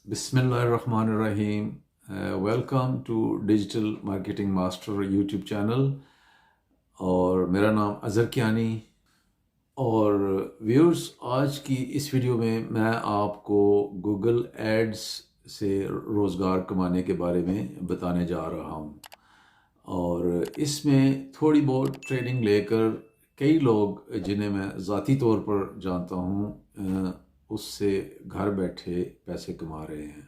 Bismillahirrahmanirrahim. Welcome to Digital Marketing Master YouTube channel. اور میرا نام اظہر کیانی. اور ویورز، آج کی اس ویڈیو میں آپ کو گوگل ایڈز سے روزگار کمانے کے بارے میں بتانے جا رہا ہوں. اور اس میں تھوڑی بہت ٹریننگ لے کر کئی لوگ جنہیں میں ذاتی طور پر جانتا ہوں اس سے گھر بیٹھے پیسے کما رہے ہیں.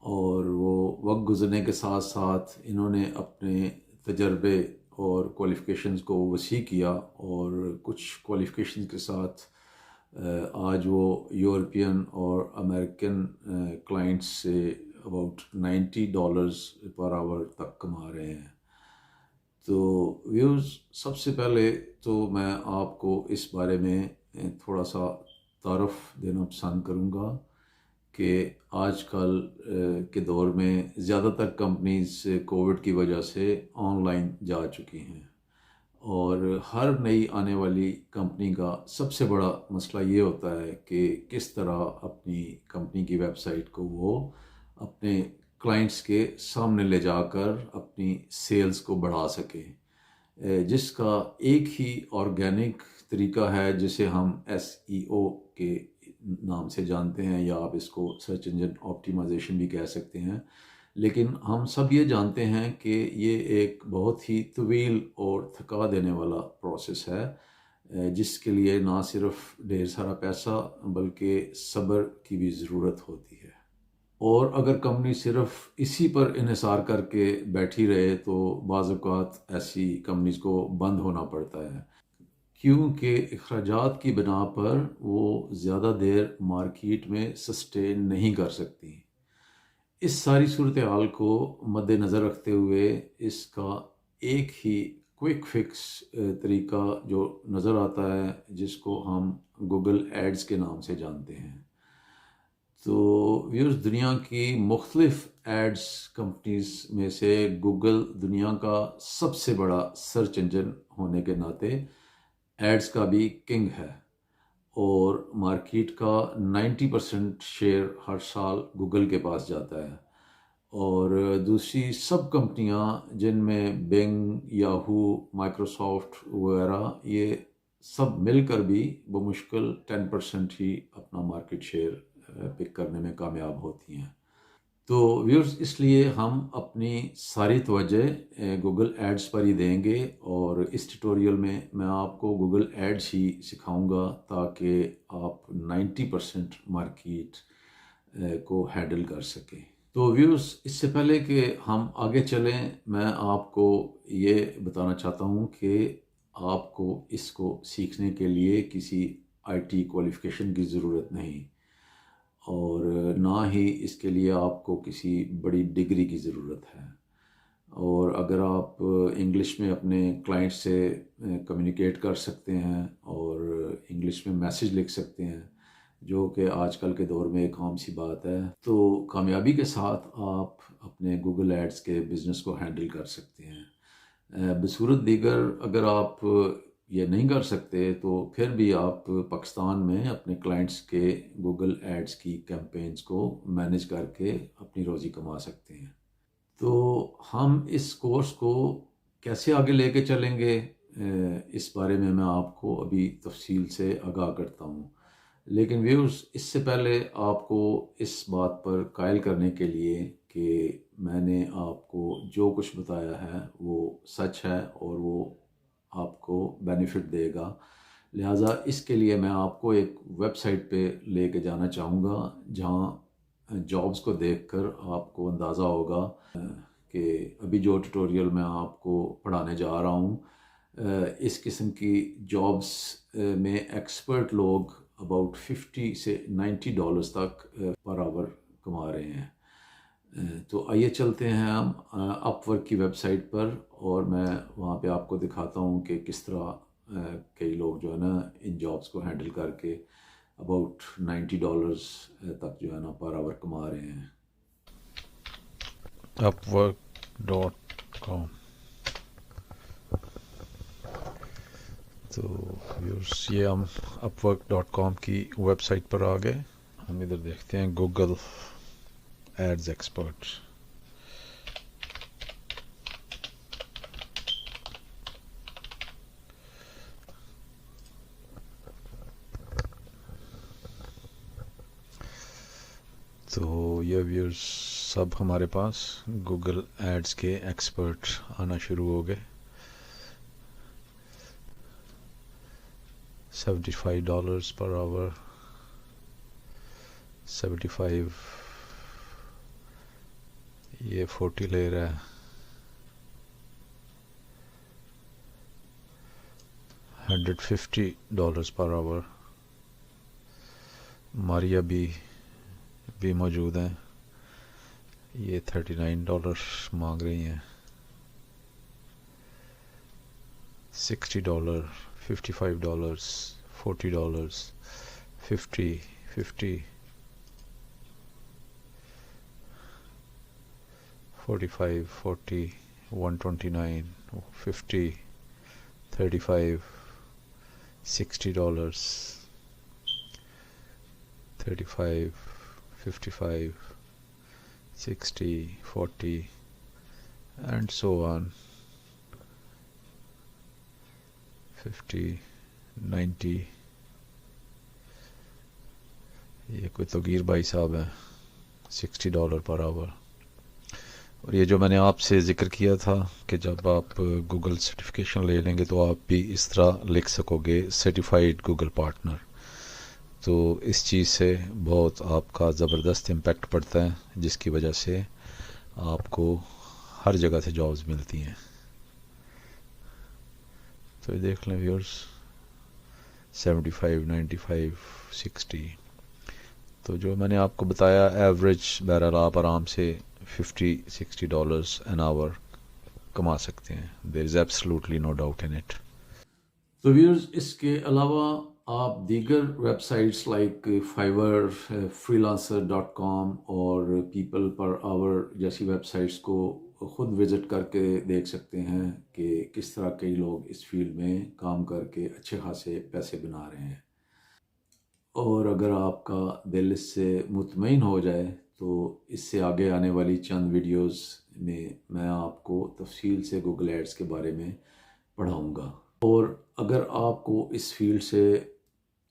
اور وہ وقت گزرنے کے ساتھ ساتھ انہوں نے اپنے تجربے اور کوالیفیکیشنز کو وسیع کیا، اور کچھ کوالیفیکیشنز کے ساتھ آج وہ یورپین اور امریکن کلائنٹس سے اباؤٹ $90 پر آور تک کما رہے ہیں. تو ویوز، سب سے پہلے تو میں آپ کو اس بارے میں تھوڑا سا تعارف دینا پسند کروں گا کہ آج کل کے دور میں زیادہ تر کمپنیز کووڈ کی وجہ سے آن لائن جا چکی ہیں، اور ہر نئی آنے والی کمپنی کا سب سے بڑا مسئلہ یہ ہوتا ہے کہ کس طرح اپنی کمپنی کی ویب سائٹ کو وہ اپنے کلائنٹس کے سامنے لے جا کر اپنی سیلز کو بڑھا سکے، جس کا ایک ہی آرگینک طریقہ ہے جسے ہم SEO کے نام سے جانتے ہیں، یا آپ اس کو سرچ انجن آپٹیمائزیشن بھی کہہ سکتے ہیں. لیکن ہم سب یہ جانتے ہیں کہ یہ ایک بہت ہی طویل اور تھکا دینے والا پروسیس ہے، جس کے لیے نہ صرف ڈھیر سارا پیسہ بلکہ صبر کی بھی ضرورت ہوتی ہے. اور اگر کمپنی صرف اسی پر انحصار کر کے بیٹھی رہے تو بعض اوقات ایسی کمپنیز کو بند ہونا پڑتا ہے، کیونکہ اخراجات کی بنا پر وہ زیادہ دیر مارکیٹ میں سسٹین نہیں کر سکتی. اس ساری صورتحال کو مد نظر رکھتے ہوئے اس کا ایک ہی کوئک فکس طریقہ جو نظر آتا ہے، جس کو ہم گوگل ایڈز کے نام سے جانتے ہیں. تو ویورز، دنیا کی مختلف ایڈز کمپنیز میں سے گوگل دنیا کا سب سے بڑا سرچ انجن ہونے کے ناطے ایڈز کا بھی کنگ ہے، اور مارکیٹ کا 90% شیئر ہر سال گوگل کے پاس جاتا ہے. اور دوسری سب کمپنیاں جن میں بنگ، یاہو، مائکروسافٹ وغیرہ، یہ سب مل کر بھی بمشکل 10% ہی اپنا مارکیٹ شیئر پک کرنے میں کامیاب ہوتی ہیں. تو ویورز، اس لیے ہم اپنی ساری توجہ گوگل ایڈز پر ہی دیں گے، اور اس ٹیوٹوریل میں آپ کو گوگل ایڈز ہی سکھاؤں گا تاکہ آپ 90% مارکیٹ کو ہینڈل کر سکیں. تو ویورز، اس سے پہلے کہ ہم آگے چلیں، میں آپ کو یہ بتانا چاہتا ہوں کہ آپ کو اس کو سیکھنے کے لیے کسی IT کوالیفیکیشن کی ضرورت نہیں، اور نہ ہی اس کے لیے آپ کو کسی بڑی ڈگری کی ضرورت ہے. اور اگر آپ انگلش میں اپنے کلائنٹ سے کمیونیکیٹ کر سکتے ہیں اور انگلش میں میسیج لکھ سکتے ہیں، جو کہ آج کل کے دور میں ایک عام سی بات ہے، تو کامیابی کے ساتھ آپ اپنے گوگل ایڈز کے بزنس کو ہینڈل کر سکتے ہیں. بصورت دیگر اگر آپ یہ نہیں کر سکتے تو پھر بھی آپ پاکستان میں اپنے کلائنٹس کے گوگل ایڈز کی کیمپینز کو مینیج کر کے اپنی روزی کما سکتے ہیں. تو ہم اس کورس کو کیسے آگے لے کے چلیں گے، اس بارے میں آپ کو ابھی تفصیل سے آگاہ کرتا ہوں. لیکن ویورز، اس سے پہلے آپ کو اس بات پر قائل کرنے کے لیے کہ میں نے آپ کو جو کچھ بتایا ہے وہ سچ ہے اور وہ آپ کو بینیفٹ دے گا، لہٰذا اس کے لیے میں آپ کو ایک ویب سائٹ پہ لے کے جانا چاہوں گا جہاں جابز کو دیکھ کر آپ کو اندازہ ہوگا کہ ابھی جو ٹیوٹوریل میں آپ کو پڑھانے جا رہا ہوں، اس قسم کی جابز میں ایکسپرٹ لوگ اباؤٹ $50 سے $90 تک پر آور کما رہے ہیں. تو آئیے چلتے ہیں ہم اپ ورک کی ویب سائٹ پر، اور میں وہاں پہ آپ کو دکھاتا ہوں کہ کس طرح کئی لوگ جو ہے نا ان جابز کو ہینڈل کر کے اباؤٹ $90 تک جو ہے نا پر آور کما رہے ہیں. upwork.com. تو ویورس، یہ ہم upwork.com کی ویب سائٹ پر آ گئے. ہم ادھر دیکھتے ہیں گوگل Ads Expert. تو یہ ویورز سب ہمارے پاس گوگل ایڈز کے ایکسپرٹ آنا شروع ہو گئے. $75 per hour, 75 یہ 40 لے رہا ہے, $150 per hour. ماریا بھی موجود ہیں, یہ $39 مانگ رہی ہیں. $60, $55, $40, 50, 45, 40, 129, 50, 35, $60, 35, 55, 60, 40, and so on. 50, 90. یہ کوئی توگیر بھائی صاحب ہیں, $60 per hour. اور یہ جو میں نے آپ سے ذکر کیا تھا کہ جب آپ گوگل سرٹیفکیشن لے لیں گے تو آپ بھی اس طرح لکھ سکو گے سرٹیفائیڈ گوگل پارٹنر, تو اس چیز سے بہت آپ کا زبردست امپیکٹ پڑتا ہے, جس کی وجہ سے آپ کو ہر جگہ سے جابز ملتی ہیں. تو یہ دیکھ لیں ویورز, 75, 95, 60. تو جو میں نے آپ کو بتایا ایوریج بہرحال آپ آرام سے $50-60 an hour کما سکتے ہیں. There is absolutely no doubt in it. تو ویورز اس کے علاوہ آپ دیگر ویب سائٹس لائک فائور, freelancer.com اور پیپل پر آور جیسی ویب سائٹس کو خود وزٹ کر کے دیکھ سکتے ہیں کہ کس طرح کئی لوگ اس فیلڈ میں کام کر کے اچھے خاصے پیسے بنا رہے ہیں. اور اگر آپ کا دل اس سے مطمئن ہو جائے تو اس سے آگے آنے والی چند ویڈیوز میں آپ کو تفصیل سے گوگل ایڈز کے بارے میں پڑھاؤں گا. اور اگر آپ کو اس فیلڈ سے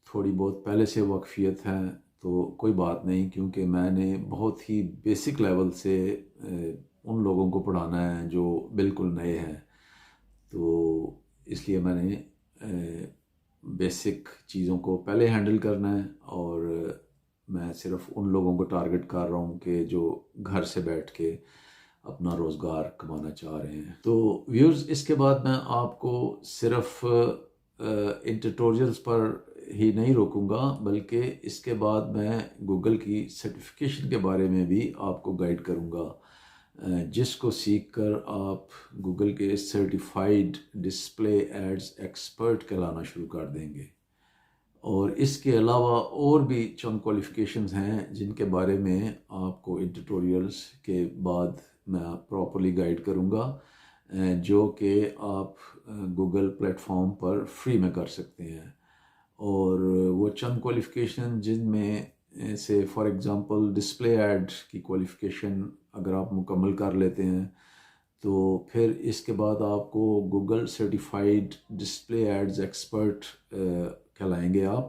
تھوڑی بہت پہلے سے واقفیت ہے تو کوئی بات نہیں, کیونکہ میں نے بہت ہی بیسک لیول سے ان لوگوں کو پڑھانا ہے جو بالکل نئے ہیں, تو اس لیے میں نے بیسک چیزوں کو پہلے ہینڈل کرنا ہے. اور میں صرف ان لوگوں کو ٹارگٹ کر رہا ہوں کہ جو گھر سے بیٹھ کے اپنا روزگار کمانا چاہ رہے ہیں. تو ویورز اس کے بعد میں آپ کو صرف ان ٹیوٹوریلز پر ہی نہیں روکوں گا, بلکہ اس کے بعد میں گوگل کی سرٹیفکیشن کے بارے میں بھی آپ کو گائیڈ کروں گا, جس کو سیکھ کر آپ گوگل کے سرٹیفائیڈ ڈسپلے ایڈز ایکسپرٹ کہلانا شروع کر دیں گے. اور اس کے علاوہ اور بھی چند کوالیفیکیشنز ہیں جن کے بارے میں آپ کو ان ٹیوٹوریلز کے بعد میں پراپرلی گائیڈ کروں گا, جو کہ آپ گوگل پلیٹ فارم پر فری میں کر سکتے ہیں. اور وہ چند کوالیفیکیشن جن میں سے فار ایگزامپل ڈسپلے ایڈ کی کوالیفیکیشن اگر آپ مکمل کر لیتے ہیں تو پھر اس کے بعد آپ کو Google certified display ads expert کہلائیں گے آپ.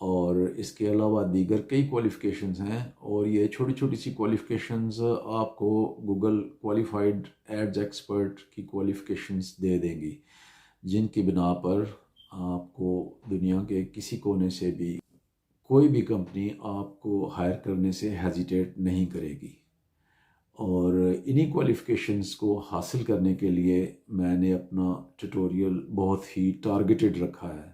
اور اس کے علاوہ دیگر کئی کوالیفیکیشنز ہیں, اور یہ چھوٹی چھوٹی سی کوالیفیکیشنز آپ کو گوگل کوالیفائیڈ ایڈز ایکسپرٹ کی کوالیفیکیشنز دے دیں گی, جن کی بنا پر آپ کو دنیا کے کسی کونے سے بھی کوئی بھی کمپنی آپ کو ہائر کرنے سے ہیزیٹیٹ نہیں کرے گی. اور انہی کوالیفیکیشنز کو حاصل کرنے کے لیے میں نے اپنا ٹیوٹوریل بہت ہی ٹارگیٹڈ رکھا ہے,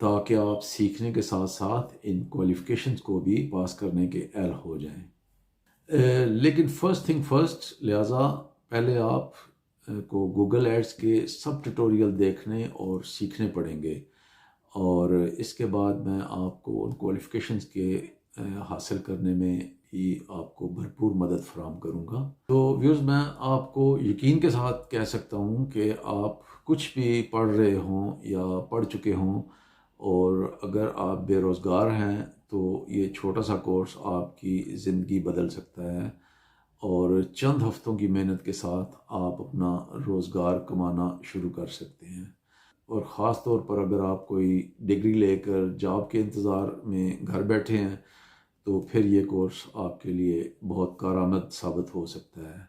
تاکہ آپ سیکھنے کے ساتھ ساتھ ان کوالیفیکیشنز کو بھی پاس کرنے کے اہل ہو جائیں. لیکن فرسٹ تھنگ فرسٹ, لہٰذا پہلے آپ کو گوگل ایڈز کے سب ٹیوٹوریل دیکھنے اور سیکھنے پڑیں گے, اور اس کے بعد میں آپ کو ان کوالیفیکیشنز کے حاصل کرنے میں ہی آپ کو بھرپور مدد فراہم کروں گا. تو ویورز میں آپ کو یقین کے ساتھ کہہ سکتا ہوں کہ آپ کچھ بھی پڑھ رہے ہوں یا پڑھ چکے ہوں, اور اگر آپ بے روزگار ہیں تو یہ چھوٹا سا کورس آپ کی زندگی بدل سکتا ہے. اور چند ہفتوں کی محنت کے ساتھ آپ اپنا روزگار کمانا شروع کر سکتے ہیں۔ اور خاص طور پر اگر آپ کوئی ڈگری لے کر جاب کے انتظار میں گھر بیٹھے ہیں تو پھر یہ کورس آپ کے لیے بہت کارآمد ثابت ہو سکتا ہے۔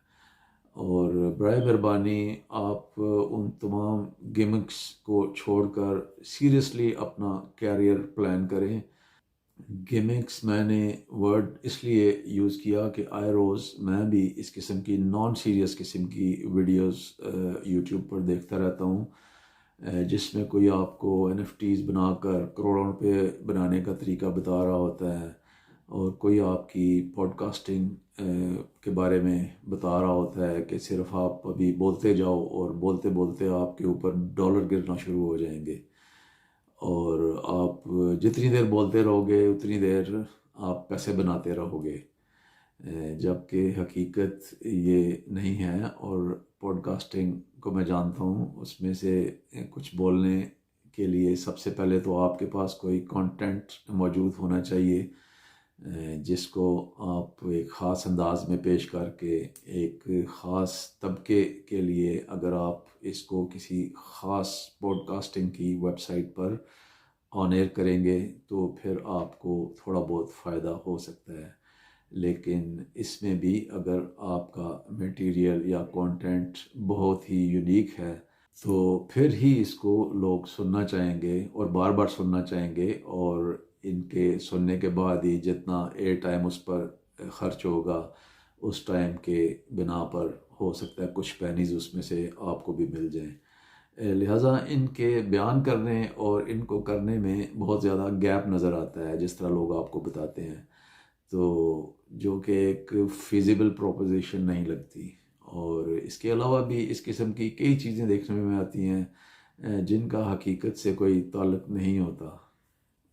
اور برائے مہربانی آپ ان تمام گیمکس کو چھوڑ کر سیریسلی اپنا کیریئر پلان کریں۔ گیمکس میں نے ورڈ اس لیے یوز کیا کہ آئے روز میں بھی اس قسم کی نان سیریس قسم کی ویڈیوز یوٹیوب پر دیکھتا رہتا ہوں، جس میں کوئی آپ کو NFTs بنا کر کروڑوں روپے بنانے کا طریقہ بتا رہا ہوتا ہے، اور کوئی آپ کی پوڈ کاسٹنگ کے بارے میں بتا رہا ہوتا ہے کہ صرف آپ ابھی بولتے جاؤ اور بولتے بولتے آپ کے اوپر ڈالر گرنا شروع ہو جائیں گے، اور آپ جتنی دیر بولتے رہو گے اتنی دیر آپ پیسے بناتے رہو گے، جبکہ حقیقت یہ نہیں ہے۔ اور پوڈ کاسٹنگ کو میں جانتا ہوں، اس میں سے کچھ بولنے کے لیے سب سے پہلے تو آپ کے پاس کوئی کانٹینٹ موجود ہونا چاہیے، جس کو آپ ایک خاص انداز میں پیش کر کے ایک خاص طبقے کے لیے اگر آپ اس کو کسی خاص پوڈ کاسٹنگ کی ویب سائٹ پر آن ایئر کریں گے تو پھر آپ کو تھوڑا بہت فائدہ ہو سکتا ہے۔ لیکن اس میں بھی اگر آپ کا میٹیریل یا کانٹینٹ بہت ہی یونیک ہے تو پھر ہی اس کو لوگ سننا چاہیں گے اور بار بار سننا چاہیں گے، اور ان کے سننے کے بعد ہی جتنا ایئر ٹائم اس پر خرچ ہوگا اس ٹائم کے بنا پر ہو سکتا ہے کچھ پینیز اس میں سے آپ کو بھی مل جائیں۔ لہٰذا ان کے بیان کرنے اور ان کو کرنے میں بہت زیادہ گیپ نظر آتا ہے، جس طرح لوگ آپ کو بتاتے ہیں، تو جو کہ ایک فیزیبل پروپوزیشن نہیں لگتی۔ اور اس کے علاوہ بھی اس قسم کی کئی چیزیں دیکھنے میں آتی ہیں جن کا حقیقت سے کوئی تعلق نہیں ہوتا،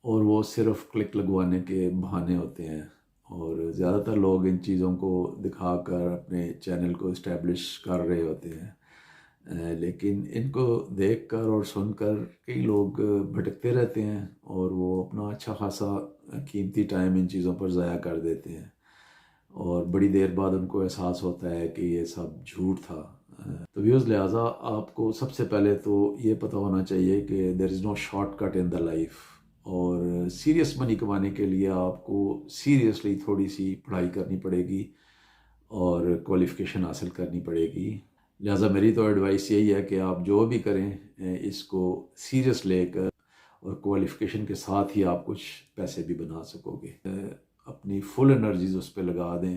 اور وہ صرف کلک لگوانے کے بہانے ہوتے ہیں، اور زیادہ تر لوگ ان چیزوں کو دکھا کر اپنے چینل کو اسٹیبلش کر رہے ہوتے ہیں، لیکن ان کو دیکھ کر اور سن کر کئی لوگ بھٹکتے رہتے ہیں اور وہ اپنا اچھا خاصا قیمتی ٹائم ان چیزوں پر ضائع کر دیتے ہیں، اور بڑی دیر بعد ان کو احساس ہوتا ہے کہ یہ سب جھوٹ تھا۔ تو ویوز، لہٰذا آپ کو سب سے پہلے تو یہ پتہ ہونا چاہیے کہ there is no shortcut in the life, اور سیریس منی کمانے کے لیے آپ کو سیریسلی تھوڑی سی پڑھائی کرنی پڑے گی اور کوالیفیکیشن حاصل کرنی پڑے گی۔ لہٰذا میری تو ایڈوائس یہی ہے کہ آپ جو بھی کریں اس کو سیریس لے کر اور کوالیفیکیشن کے ساتھ ہی آپ کچھ پیسے بھی بنا سکو گے۔ اپنی فل انرجیز اس پہ لگا دیں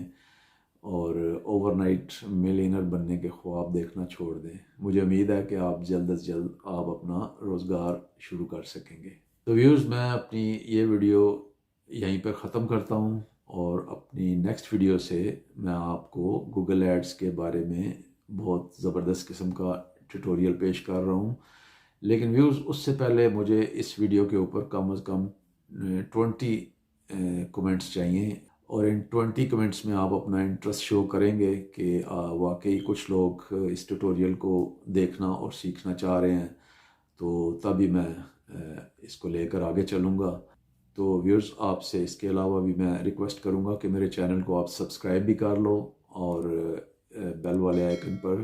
اور اوور نائٹ ملینر بننے کے خواب دیکھنا چھوڑ دیں۔ مجھے امید ہے کہ آپ جلد از جلد آپ اپنا روزگار شروع کر سکیں گے۔ تو ویورز، میں اپنی یہ ویڈیو یہیں پر ختم کرتا ہوں، اور اپنی نیکسٹ ویڈیو سے میں آپ کو گوگل ایڈز کے بارے میں بہت زبردست قسم کا ٹیوٹوریل پیش کر رہا ہوں۔ لیکن ویورز، اس سے پہلے مجھے اس ویڈیو کے اوپر کم از کم 20 کمنٹس چاہیے، اور ان 20 کمنٹس میں آپ اپنا انٹرسٹ شو کریں گے کہ واقعی کچھ لوگ اس ٹیوٹوریل کو دیکھنا اور سیکھنا چاہ رہے ہیں، تو تبھی میں اس کو لے کر آگے چلوں گا۔ تو ویورز، آپ سے اس کے علاوہ بھی میں ریکویسٹ کروں گا کہ میرے چینل کو آپ سبسکرائب بھی کر لو اور بیل والے آئیکن پر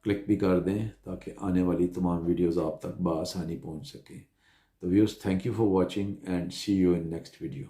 کلک بھی کر دیں تاکہ آنے والی تمام ویڈیوز آپ تک بآسانی پہنچ سکیں۔ تو viewers, thank you for watching and see you in next video.